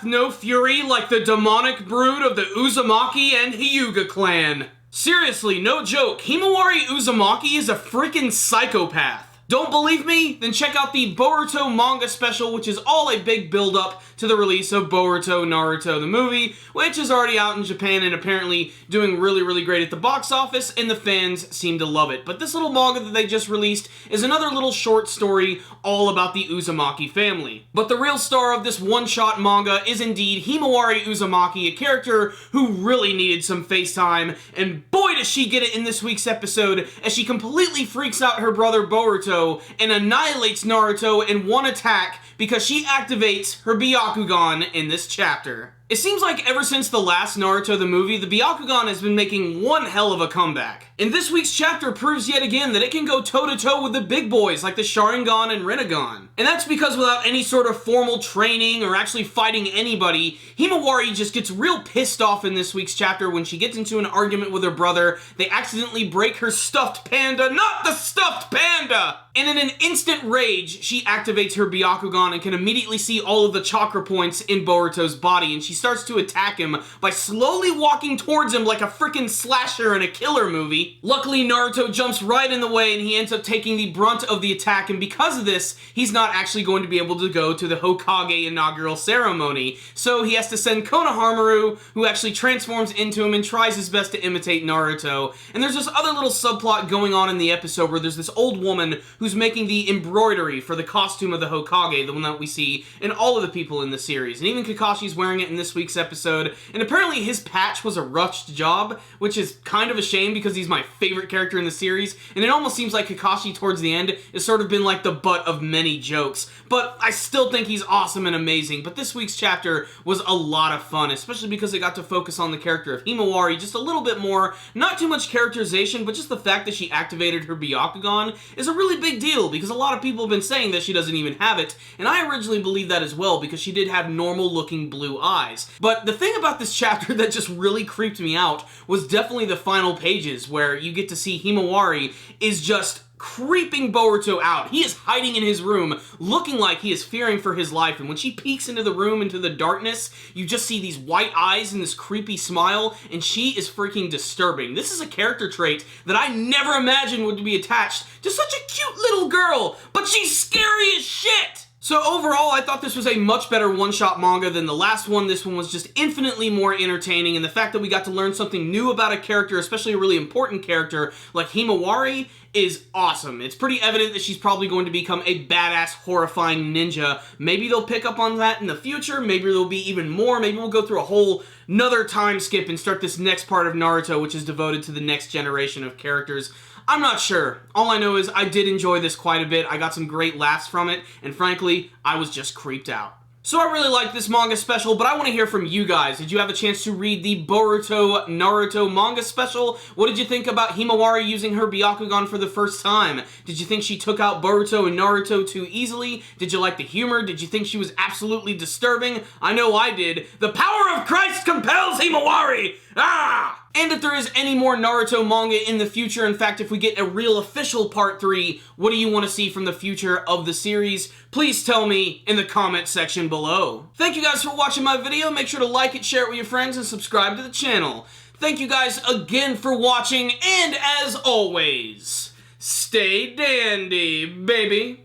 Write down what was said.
hath no fury like the demonic brood of the Uzumaki and Hyuga clan. Seriously, no joke, Himawari Uzumaki is a freaking psychopath. Don't believe me? Then check out the Boruto manga special, which is all a big build-up to the release of Boruto Naruto the movie, which is already out in Japan and apparently doing really, really great at the box office, and the fans seem to love it. But this little manga that they just released is another little short story all about the Uzumaki family. But the real star of this one-shot manga is indeed Himawari Uzumaki, a character who really needed some face time, and boy does she get it in this week's episode as she completely freaks out her brother Boruto and annihilates Naruto in one attack because she activates her Byakugan in this chapter. It seems like ever since the last Naruto the movie, the Byakugan has been making one hell of a comeback. And this week's chapter proves yet again that it can go toe-to-toe with the big boys like the Sharingan and Rinnegan. And that's because without any sort of formal training or actually fighting anybody, Himawari just gets real pissed off in this week's chapter when she gets into an argument with her brother. They accidentally break her stuffed panda, not the stuffed panda! And in an instant rage, she activates her Byakugan and can immediately see all of the chakra points in Boruto's body, and she starts to attack him by slowly walking towards him like a freaking slasher in a killer movie. Luckily, Naruto jumps right in the way and he ends up taking the brunt of the attack, and because of this, he's not actually going to be able to go to the Hokage inaugural ceremony. So he has to send Konohamaru, who actually transforms into him and tries his best to imitate Naruto. And there's this other little subplot going on in the episode where there's this old woman who's making the embroidery for the costume of the Hokage, the one that we see in all of the people in the series. And even Kakashi's wearing it in this week's episode, and apparently his patch was a rushed job, which is kind of a shame because he's my favorite character in the series, and it almost seems like Kakashi towards the end has sort of been like the butt of many jokes, but I still think he's awesome and amazing. But this week's chapter was a lot of fun, especially because it got to focus on the character of Himawari just a little bit more. Not too much characterization, but just the fact that she activated her Byakugan is a really big deal, because a lot of people have been saying that she doesn't even have it, and I originally believed that as well, because she did have normal looking blue eyes. But the thing about this chapter that just really creeped me out was definitely the final pages, where you get to see Himawari is just creeping Boruto out. He is hiding in his room, looking like he is fearing for his life, and when she peeks into the room, into the darkness, you just see these white eyes and this creepy smile, and she is freaking disturbing. This is a character trait that I never imagined would be attached to such a cute little girl, but she's scary as shit! So overall, I thought this was a much better one-shot manga than the last one. This one was just infinitely more entertaining, and the fact that we got to learn something new about a character, especially a really important character like Himawari, is awesome. It's pretty evident that she's probably going to become a badass, horrifying ninja. Maybe they'll pick up on that in the future. Maybe there'll be even more. Maybe we'll go through a whole another time skip and start this next part of Naruto, which is devoted to the next generation of characters. I'm not sure. All I know is I did enjoy this quite a bit. I got some great laughs from it, and frankly, I was just creeped out. So I really liked this manga special, but I want to hear from you guys. Did you have a chance to read the Boruto Naruto manga special? What did you think about Himawari using her Byakugan for the first time? Did you think she took out Boruto and Naruto too easily? Did you like the humor? Did you think she was absolutely disturbing? I know I did. The power of Christ compels Himawari! Ah! And if there is any more Naruto manga in the future, in fact, if we get a real official part 3, what do you want to see from the future of the series? Please tell me in the comment section below. Thank you guys for watching my video. Make sure to like it, share it with your friends, and subscribe to the channel. Thank you guys again for watching, and as always, stay dandy, baby.